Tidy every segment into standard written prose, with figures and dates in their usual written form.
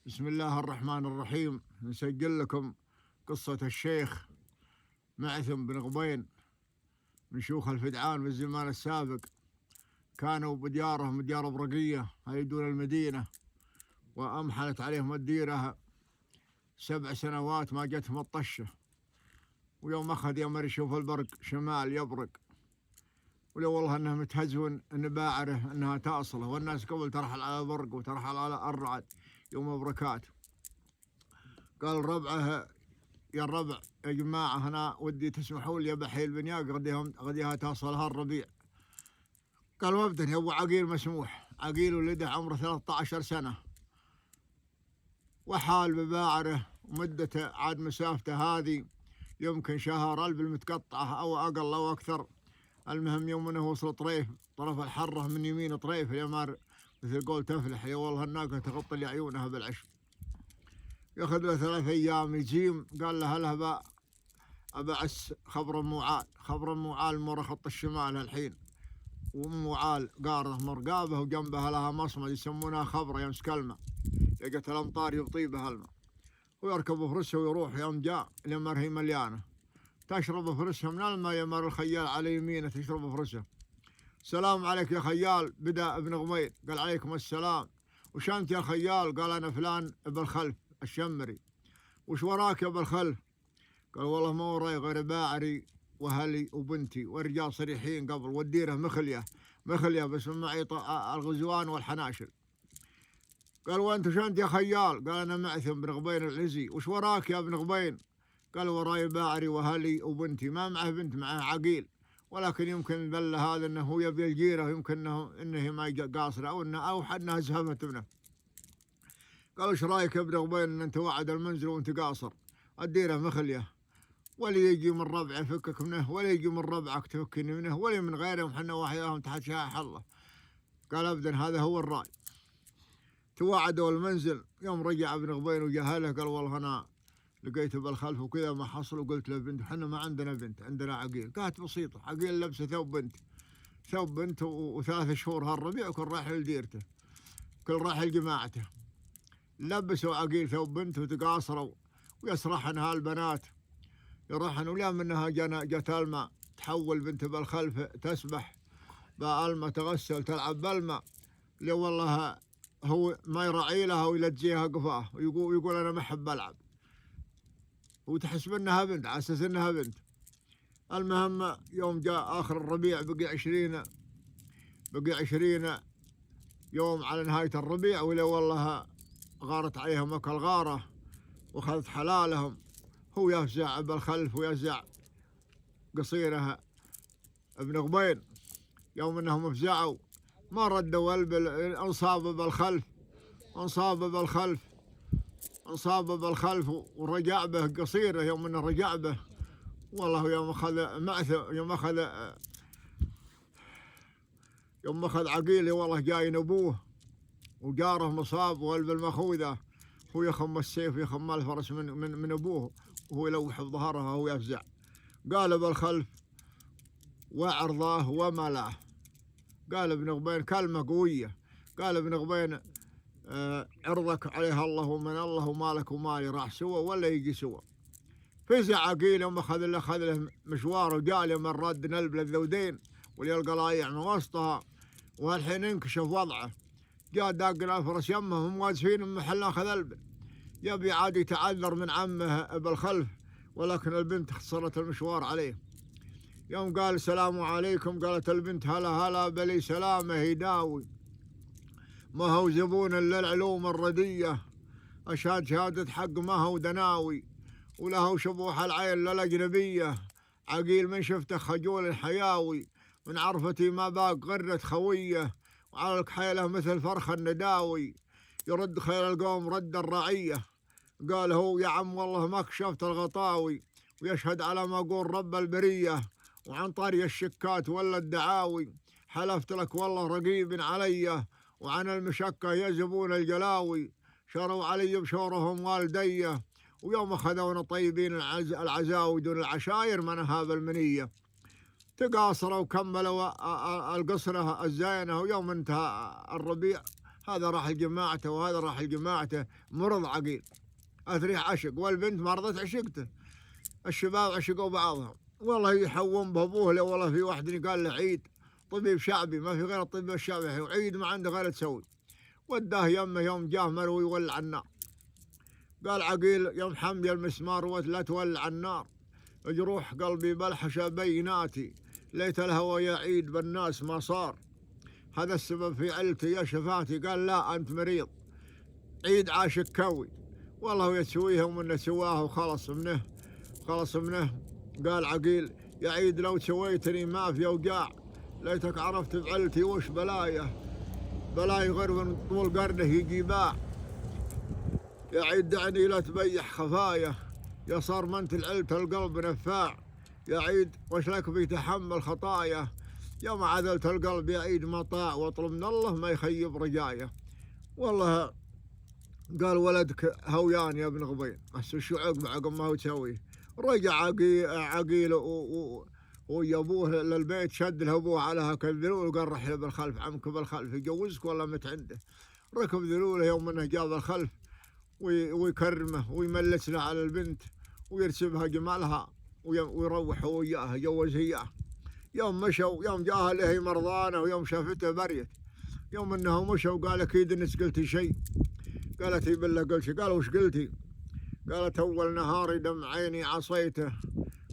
بسم الله الرحمن الرحيم. نسجل لكم قصة الشيخ معثم بن غبين من شيوخ الفدعان بالزمان السابق. كانوا بديارهم ديار برقية هي دون المدينة، وأمحلت عليهم الديرة 7 سنوات ما جتهم الطشة. ويوم أخذ يمر يشوف البرق شمال يبرق، ولو والله أنه متهزون أن باعره أنها تأصله، والناس قبل ترحل على البرق وترحل على الرعد يوم بركات. قال ربعه يا الربع يا جماعة أنا ودي تسمحوا لي بحي البنياق غديها تصلها الربيع. قال وابدا يا أبو عقيل مسموح. عقيل ولده عمره 13 سنة وحال بباعره، ومدته عاد مسافته هذه يمكن شهر بالمتقطعة أو أقل أو أكثر. المهم يوم أنه وصل طريف طرف الحرة من يمين طريف اليمار، مثل قول تفلح يا والله الناقة تغطي لي عيونها بالعشب. ياخذ له 3 أيام يجيم. قال له هلا أبعث خبر معال. خبر معال مر خط الشمال الحين، ومعال قارة مرقابه وجنبها لها مصمد يسمونها خبرة يمس كلمة، لقت الأمطار يبطي بها الماء، ويركب فرسه ويروح. يوم جاء اليمر هي مليانة تشرب فرسها من الماء. يمر الخيال على يمينه تشرب فرسه. سلام عليك يا خيال. بدأ ابن غمير قال عليكم السلام. وش أنت يا خيال؟ قال أنا فلان ابن الخلف الشمري. وش وراك يا ابن الخلف؟ قال والله ما وراي غير باعري وهلي وبنتي والرجال صريحين قبل، والديره مخليه بس معي الغزوان والحناشر. قال وانت شو انت يا خيال؟ قال انا معثم بن غبين العزي. وش وراك يا ابن غبين؟ قال وراي باعري وهلي وبنتي، ما معه بنت معه عقيل، ولكن يمكن البله هذا انه هو يبي الجيره، يمكن انه ما قاصره او حدنا زهفت ابنه. قال وش رايك يا ابن غبين ان انت وعد المنزل وانت قاصر؟ الديره مخليه، ولا يجي من ربعه فكك منه، ولا يجي من ربعك تفكني منه، ولا من غيرهم حنا وحياهم تحت شاح الله. قال ابدا هذا هو الراي. توعدوا المنزل. يوم رجع ابن غبين وجهله قال والله انا لقيت بالخلف وكذا ما حصل، وقلت له بنت حنا ما عندنا بنت، عندنا عقيل. قالت بسيطه، عقيل لبسه ثوب بنت و3 شهور هالربيع وكل راح لديرته، كل راح لجماعته. لبسوا عقيل ثوب بنت وتقاصروا ويسرحن هالبنات يروحن، ولا منها جت الماء تحول بنت بالخلف تسبح بالماء تغسل تلعب بالماء. لو والله هو ما يراعي لها ويلجيها قفاه ويقول انا ما احب العب، وتحسب انها بنت على اساس انها بنت. المهم يوم جاء اخر الربيع بقي 20 يوم على نهايه الربيع، ولا والله غارت عليهم اكل غاره واخذت حلالهم. هو يفزع بالخلف ويفزع قصيرها ابن غبين. يوم انهم افزعوا ما ردوا انصاب بالخلف ورجع به قصيره. يوم انه رجع به والله يوم اخذ عقيله والله جاي ابوه وجاره مصاب وقلب المخوذه، هو يخم السيف يخم الفرس من ابوه، وهو يلوح بظهرها وهو يفزع. قال بالخلف وعرضاه وملاه. قال ابن غبين كلمة قوية، قال ابن غبين عرضك عليها الله ومن الله ومالك ومالي راح سوى ولا يجي سوى. فزع عقيل يوم أخذ له مشوار وجاء من رد نلب للذودين وليلقى لايع من وسطها، والحين انكشف وضعه. جاء داق الفرس يمه هم واقفين من محل اخذ البن، يبي عاد يتعذر من عمه بالخلف، ولكن البنت خسرت المشوار عليه. يوم قال السلام عليكم قالت البنت هلا بلي سلامه يداوي، ما هو زبون الا العلوم الرديه، اشهد شهاده حق ما هو دناوي، وله شبوح العين للاجنبيه، عقيل من شفته خجول الحياوي، من عرفتي ما باق غره خويه، وعلى الكحيله مثل فرخ النداوي، يرد خير القوم رد الرعيه. قال هو يا عم والله ما كشفت الغطاوي، ويشهد على ما قول رب البريه، وعن طري الشكات ولا الدعاوي، حلفت لك والله رقيب علي، وعن المشكة يزبون الجلاوي، شروا علي بشورهم والديه، ويوم أخذونا طيبين العزاوي دون العشاير من هذا المنية. تقاصروا وكملوا القصرة الزينة. ويوم انتهى الربيع هذا راح لجماعته وهذا راح لجماعته، مرض عقيل أثريح عشق، والبنت ما رضت عشقته، الشباب عشقوا بعضهم، والله يحوم بأبوه. لو والله في واحد قال له عيد طبيب شعبي، ما في غير الطبيب الشعبي، عيد ما عنده غير تسوي. وداه يمه يوم جاه مروي يولع النار، قال عقيل يوم حمي المسمار ولا تولع النار، جروح قلبي بلحشة بيناتي، ليت الهوى يعيد بالناس ما صار، هذا السبب في علتي يا شفاتي. قال لا أنت مريض، عيد عاشق كوي، والله يسويها ومنه سواه وخلص منه، خلص منه. قال عقيل يا عيد لو سويتني ما في أوجاع، ليتك عرفت بعلتي وش بلايه، بلاي غير من طول قرنه يجي باع، يا عيد دعني لا تبيح خفايا، يا صار ما انت العلت القلب نفاع، يا عيد وش لك بيتحمل خطايا، يا ما عذلت القلب يا عيد مطاع، واطلب من الله ما يخيب رجايا. والله قال ولدك هويان يا ابن غبين، هسه شو عقب ما هو تسوي. رجع عقيل ويا ابوه للبيت، شد له ابوه على هاك الذلول وقال رحل بالخلف، عمك بالخلف يجوزك ولا مت عنده. ركب ذلوله يوم انه جاب الخلف ويكرمه ويملس له على البنت ويرسبها جمالها ويروح وياها، جوز اياه. يوم مشوا، يوم جاها له مرضانه، ويوم شافته بريت، يوم انه مشوا قال اكيد انك قلتي شيء. قالت اي بالله قلت شيء. قال وش قلتي؟ قالت اول نهاري دم عيني عصيته،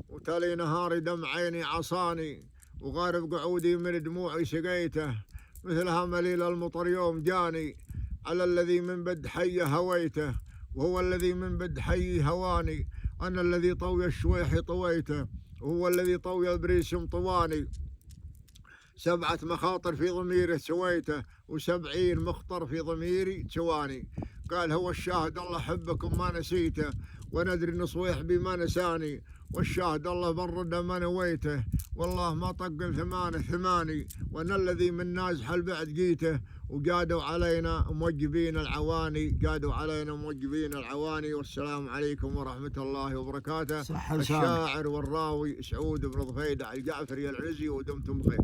وتالي نهاري دم عيني عصاني، وغارب قعودي من دموعي سقيته، مثلها مليل المطر يوم جاني، على الذي من بد حي هويته، وهو الذي من بد حي هواني، أنا الذي طوي الشويح طويته، وهو الذي طوي البريسم طواني، 7 مخاطر في ضميره سويته، و70 مخطر في ضميري سواني. قال هو الشاهد الله حبكم ما نسيته، وندري ان صويحبي ما نساني، والشاهد الله برد ما نويته، والله ما طق 8 وانا الذي من نازح البعد جيته، وقادوا علينا موجبين العواني، قادوا علينا موجبين العواني. والسلام عليكم ورحمة الله وبركاته. الشاعر والراوي سعود بن ضفيدة الجعفري العزي، ودمتم بخير.